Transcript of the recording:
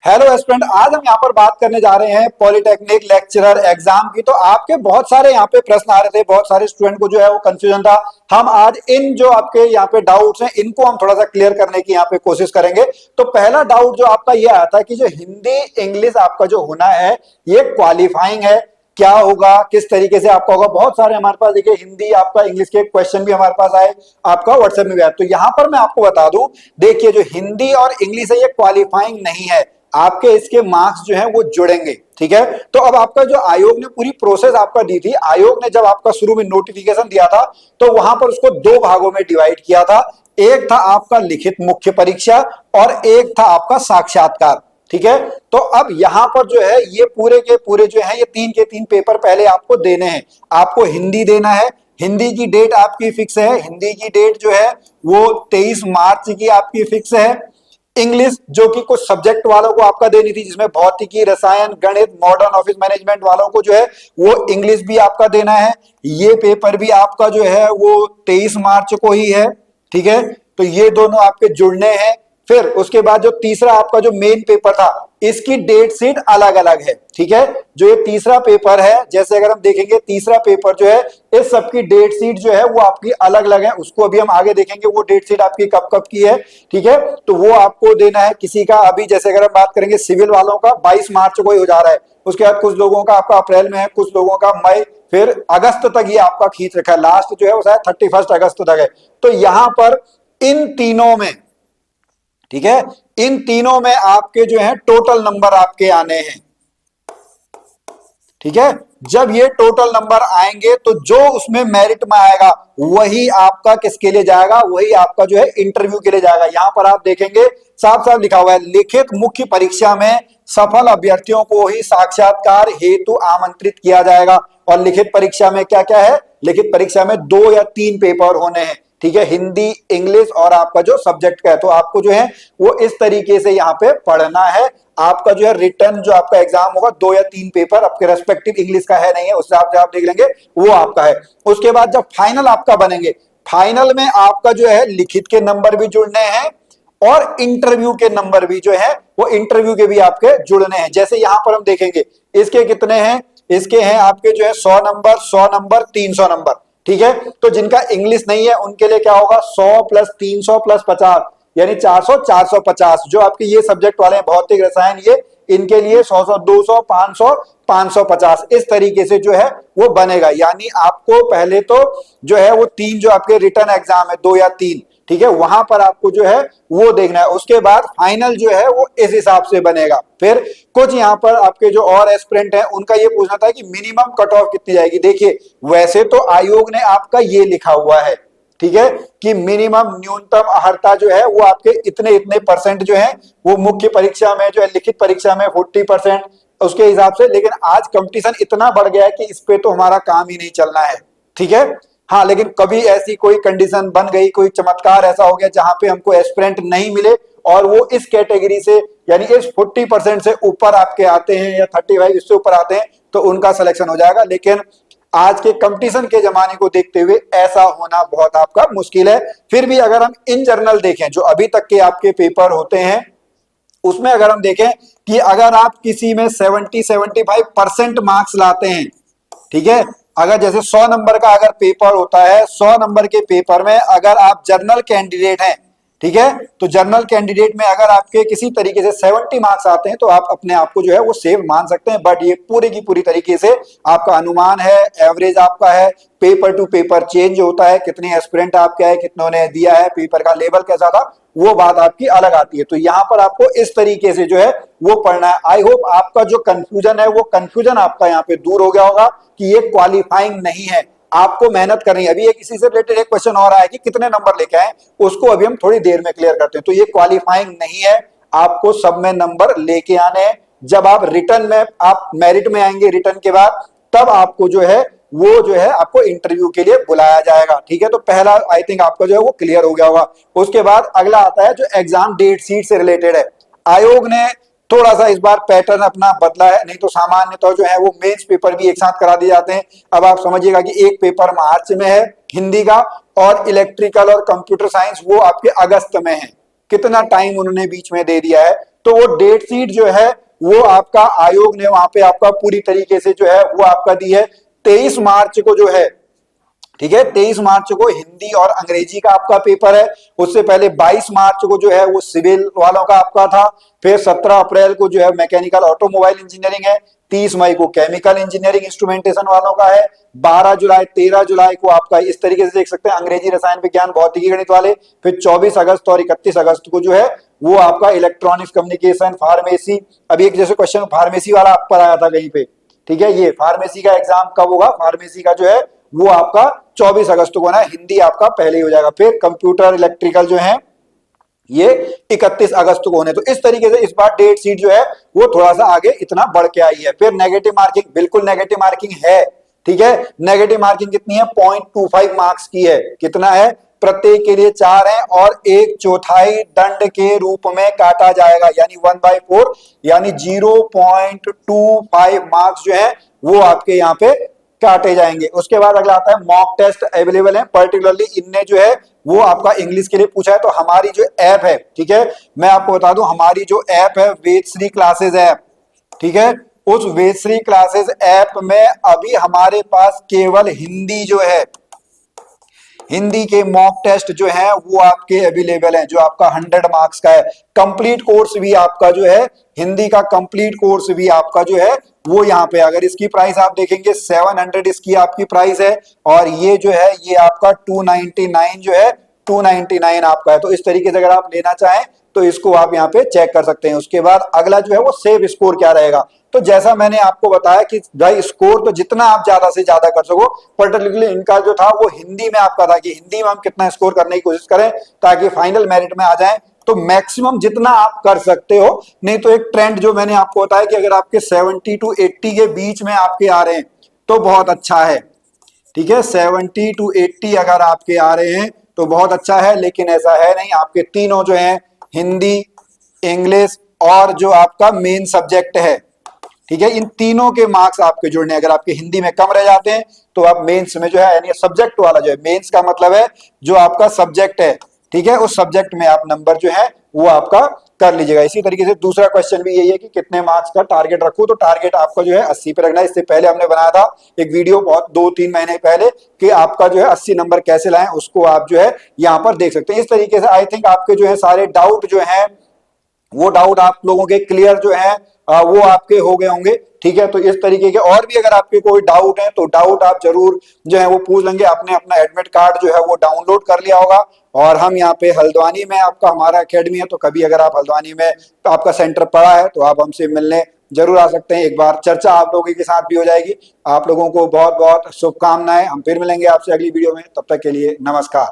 Hello student, आज हम यहाँ पर बात करने जा रहे हैं पॉलिटेक्निक लेक्चरर एग्जाम की। तो आपके बहुत सारे यहाँ पे प्रश्न आ रहे थे, बहुत सारे स्टूडेंट को जो है वो कंफ्यूजन था। हम आज इन जो आपके यहाँ पे डाउट्स हैं इनको हम थोड़ा सा क्लियर करने की यहाँ पे कोशिश करेंगे। तो पहला डाउट जो आपका ये आया था कि जो हिंदी इंग्लिश आपका जो होना है ये क्वालिफाइंग है, क्या होगा, किस तरीके से आपका होगा। बहुत सारे हमारे पास देखिए हिंदी आपका इंग्लिश के क्वेश्चन भी हमारे पास आए, आपका व्हाट्सएप में भी आए। तो यहाँ पर मैं आपको बता दूं, देखिए जो हिंदी और इंग्लिश है ये क्वालिफाइंग नहीं है, आपके इसके मार्क्स जो है वो जुड़ेंगे। ठीक है, तो अब आपका जो आयोग ने पूरी प्रोसेस आपका दी थी, आयोग ने जब आपका शुरू में नोटिफिकेशन दिया था तो वहां पर उसको दो भागों में डिवाइड किया था। एक था आपका लिखित मुख्य परीक्षा और एक था आपका साक्षात्कार। ठीक है, तो अब यहां पर जो है ये पूरे के पूरे जो है ये तीन के तीन पेपर पहले आपको देने हैं। आपको हिंदी देना है, हिंदी की डेट आपकी फिक्स है, हिंदी की डेट जो है वो 23 मार्च की आपकी फिक्स है। इंग्लिश जो कि कुछ सब्जेक्ट वालों को आपका देनी थी, जिसमें भौतिकी, रसायन, गणित, मॉडर्न ऑफिस मैनेजमेंट वालों को जो है वो इंग्लिश भी आपका देना है। ये पेपर भी आपका जो है वो 23 मार्च को ही है। ठीक है, तो ये दोनों आपके जुड़ने हैं। फिर उसके बाद जो तीसरा आपका जो मेन पेपर था इसकी डेट शीट अलग अलग है। ठीक है, जो ये तीसरा पेपर है, जैसे अगर हम देखेंगे तीसरा पेपर जो है इस सबकी डेट शीट जो है वो आपकी अलग अलग है, उसको अभी हम आगे देखेंगे वो डेट शीट आपकी कब कब की है। ठीक है, तो वो आपको देना है। किसी का अभी जैसे अगर हम बात करेंगे सिविल वालों का 22 मार्च को ही हो जा रहा है, उसके बाद कुछ लोगों का आपका अप्रैल में है, कुछ लोगों का मई, फिर अगस्त तक ये आपका खींच रखा है, लास्ट जो है वो शायद 31 अगस्त तक है। तो यहां पर इन तीनों में, ठीक है, इन तीनों में आपके जो है टोटल नंबर आपके आने हैं। ठीक है, जब ये टोटल नंबर आएंगे तो जो उसमें मेरिट में आएगा वही आपका किसके लिए जाएगा, वही आपका जो है इंटरव्यू के लिए जाएगा। यहां पर आप देखेंगे साफ साफ लिखा हुआ है, लिखित मुख्य परीक्षा में सफल अभ्यर्थियों को ही साक्षात्कार हेतु आमंत्रित किया जाएगा। और लिखित परीक्षा में क्या क्या है, लिखित परीक्षा में 2 या 3 पेपर होने हैं। ठीक है, हिंदी, इंग्लिश और आपका जो सब्जेक्ट का है। तो आपको जो है वो इस तरीके से यहाँ पे पढ़ना है। आपका जो है रिटर्न जो आपका एग्जाम होगा 2 या 3 पेपर, आपके रेस्पेक्टिव इंग्लिश का है नहीं है, उससे आप देख लेंगे वो आपका है। उसके बाद जब फाइनल आपका बनेंगे, फाइनल में आपका जो है लिखित के नंबर भी जुड़ने हैं और इंटरव्यू के नंबर भी जो है वो इंटरव्यू के भी आपके जुड़ने हैं। जैसे यहां पर हम देखेंगे इसके कितने हैं, इसके हैं आपके जो है 100 नंबर, 100 नंबर, 300 नंबर। ठीक है, तो जिनका इंग्लिश नहीं है उनके लिए क्या होगा, 100 प्लस 300 प्लस 50 यानी 400, 450। जो आपके ये सब्जेक्ट वाले हैं भौतिक, रसायन, ये इनके लिए 100, 100, 200, 500, 550 इस तरीके से जो है वो बनेगा। यानी आपको पहले तो जो है वो 3 जो आपके रिटर्न एग्जाम है 2 या 3, ठीक है, वहां पर आपको जो है वो देखना है। उसके बाद फाइनल जो है वो इस हिसाब से बनेगा। फिर कुछ यहाँ पर आपके जो और एस्पिरेंट हैं उनका ये पूछना था कि मिनिमम कट ऑफ कितनी जाएगी। देखिए वैसे तो आयोग ने आपका ये लिखा हुआ है, ठीक है, कि मिनिमम न्यूनतम अर्हता जो है वो आपके इतने इतने परसेंट जो है वो मुख्य परीक्षा में जो है लिखित परीक्षा में 40% उसके हिसाब से। लेकिन आज कंपटीशन इतना बढ़ गया है कि इस पे तो हमारा काम ही नहीं चलना है। ठीक है, हाँ, लेकिन कभी ऐसी कोई कंडीशन बन गई, कोई चमत्कार ऐसा हो गया जहां पे हमको एस्पिरेंट नहीं मिले और वो इस कैटेगरी से यानी इस 40% से ऊपर आपके आते हैं या 35 इससे ऊपर आते हैं तो उनका सिलेक्शन हो जाएगा। लेकिन आज के कंपटीशन के जमाने को देखते हुए ऐसा होना बहुत आपका मुश्किल है। फिर भी अगर हम इन जनरल देखें जो अभी तक के आपके पेपर होते हैं उसमें अगर हम देखें कि अगर आप किसी में 70-75% मार्क्स लाते हैं, ठीक है, अगर जैसे 100 नंबर का अगर पेपर होता है, 100 नंबर के पेपर में अगर आप जनरल कैंडिडेट हैं, ठीक है, तो जनरल कैंडिडेट में अगर आपके किसी तरीके से 70 मार्क्स आते हैं तो आप अपने आप को जो है वो सेव मान सकते हैं। बट ये पूरी की पूरी तरीके से आपका अनुमान है, एवरेज आपका है, पेपर टू पेपर चेंज होता है, कितने एस्पिरेंट आपके है, कितनों ने दिया है, पेपर का लेवल कैसा था, वो बात आपकी अलग आती है। तो यहाँ पर आपको इस तरीके से जो है वो पढ़ना है। आई होप आपका जो कंफ्यूजन है वो कंफ्यूजन आपका यहाँ पे दूर हो गया होगा कि ये क्वालिफाइंग नहीं है, आपको मेहनत करनी है। अभी एक इसी से रिलेटेड एक क्वेश्चन और आया कि कितने नंबर लेके आए, उसको अभी हम थोड़ी देर में क्लियर करते हैं। तो ये क्वालिफाइंग नहीं है, आपको सब में नंबर लेके आने हैं। जब आप रिटर्न में आप मेरिट में आएंगे, रिटर्न के बाद तब आपको जो है वो जो है आपको इंटरव्यू के लिए बुलाया जाएगा। ठीक है, तो पहला आई थिंक आपका जो है वो क्लियर हो गया होगा। उसके बाद अगला आता है जो एग्जाम डेट शीट से रिलेटेड है। आयोग ने थोड़ा सा इस बार पैटर्न अपना बदला है, नहीं तो सामान्यतः जो है वो मेंस पेपर भी एक साथ करा दिए जाते हैं। अब आप समझिएगा कि एक पेपर मार्च में है हिंदी का और इलेक्ट्रिकल और कंप्यूटर साइंस वो आपके अगस्त में है। कितना टाइम उन्होंने बीच में दे दिया है। तो तो वो डेट शीट जो है वो आपका आयोग ने वहां पे आपका पूरी तरीके से जो है वो आपका दी है 23 मार्च को जो है, ठीक है। 23 मार्च को हिंदी और अंग्रेजी का आपका पेपर है। उससे पहले 22 मार्च को जो है वो सिविल वालों का आपका था। फिर 17 अप्रैल को जो है मैकेनिकल ऑटोमोबाइल इंजीनियरिंग है। 30 मई को केमिकल इंजीनियरिंग इंस्ट्रूमेंटेशन वालों का है। 12 जुलाई 13 जुलाई को आपका इस तरीके से देख सकते हैं अंग्रेजी, रसायन विज्ञान, भौतिकी, गणित वाले। फिर 24 अगस्त और 31 अगस्त को जो है वो आपका इलेक्ट्रॉनिक्स कम्युनिकेशन, फार्मेसी। अभी एक जैसे क्वेश्चन फार्मेसी वाला आप पर आया था कहीं पे, ठीक है। ये फार्मेसी का एग्जाम कब होगा, फार्मेसी का जो है वो आपका 24 अगस्त को ना, हिंदी आपका पहले ही हो जाएगा। फिर कंप्यूटर इलेक्ट्रिकल जो है ये 31 अगस्त को होने। तो इस तरीके से इस बार डेट शीट जो है वो थोड़ा सा आगे इतना बढ़ के आई है। फिर नेगेटिव मार्किंग, बिल्कुल नेगेटिव मार्किंग है, ठीक है। नेगेटिव मार्किंग कितनी है, 0.25 मार्क्स की है। कितना है, प्रत्येक के लिए 4 है और 1/4 दंड के रूप में काटा जाएगा, यानी 1/4, यानी 0.25 मार्क्स जो है वो आपके यहाँ पे काटे जाएंगे। उसके बाद अगला आता है मॉक टेस्ट अवेलेबल है, पर्टिकुलरली इनने जो है वो आपका इंग्लिश के लिए पूछा है। तो हमारी जो ऐप है, ठीक है, मैं आपको बता दूं हमारी जो ऐप है वेदश्री क्लासेस ऐप, ठीक है, उस वेदश्री क्लासेस ऐप में अभी हमारे पास केवल हिंदी जो है, हिंदी के मॉक टेस्ट जो है वो आपके अवेलेबल हैं, जो आपका 100 मार्क्स का है। कंप्लीट कोर्स भी आपका जो है, हिंदी का कंप्लीट कोर्स भी आपका जो है वो यहाँ पे, अगर इसकी प्राइस आप देखेंगे 700 इसकी आपकी प्राइस है, और ये जो है ये आपका 299 जो है 299 आपका है। तो इस तरीके से अगर आप लेना चाहें तो इसको आप यहाँ पे चेक कर सकते हैं। उसके बाद अगला जो है वो सेव स्कोर क्या रहेगा। तो जैसा मैंने आपको बताया कि भाई स्कोर तो जितना आप ज्यादा से ज्यादा कर सको, पर्टिकुलरली इनका जो था वो हिंदी में आपका था कि हिंदी में हम कितना स्कोर करने की कोशिश करें ताकि फाइनल मेरिट में आ जाए। तो मैक्सिमम जितना आप कर सकते हो, नहीं तो एक ट्रेंड जो मैंने आपको बताया कि अगर आपके 70 to 80 के बीच में आपके आ रहे हैं तो बहुत अच्छा है, ठीक है। 70 to 80 अगर आपके आ रहे हैं तो बहुत अच्छा है, लेकिन ऐसा है नहीं। आपके तीनों जो हैं, हिंदी, इंग्लिश और जो आपका मेन सब्जेक्ट है, ठीक है, इन तीनों के मार्क्स आपके जुड़ने, अगर आपके हिंदी में कम रह जाते हैं तो आप मेंस में जो है, यानी सब्जेक्ट वाला जो है, मेंस का मतलब है जो आपका सब्जेक्ट है, ठीक है, उस सब्जेक्ट में आप नंबर जो है वो आपका कर लीजिएगा। इसी तरीके से दूसरा क्वेश्चन भी यही है कि कितने मार्क्स का टारगेट रखूं। तो टारगेट आपका जो है 80 पे रखना है। इससे पहले हमने बनाया था एक वीडियो बहुत 2-3 महीने पहले कि आपका जो है 80 नंबर कैसे लाएं, उसको आप जो है यहाँ पर देख सकते हैं। इस तरीके से आई थिंक आपके जो है सारे डाउट जो है वो डाउट आप लोगों के क्लियर जो है वो आपके हो गए होंगे, ठीक है। तो इस तरीके के और भी अगर आपके कोई डाउट है तो डाउट आप जरूर जो है वो पूछ लेंगे। आपने अपना एडमिट कार्ड जो है वो डाउनलोड कर लिया होगा, और हम यहाँ पे हल्द्वानी में आपका हमारा एकेडमी है, तो कभी अगर आप हल्द्वानी में आपका सेंटर पड़ा है तो आप हमसे मिलने जरूर आ सकते हैं। एक बार चर्चा आप लोगों के साथ भी हो जाएगी। आप लोगों को बहुत बहुत शुभकामनाएं। हम फिर मिलेंगे आपसे अगली वीडियो में, तब तक के लिए नमस्कार।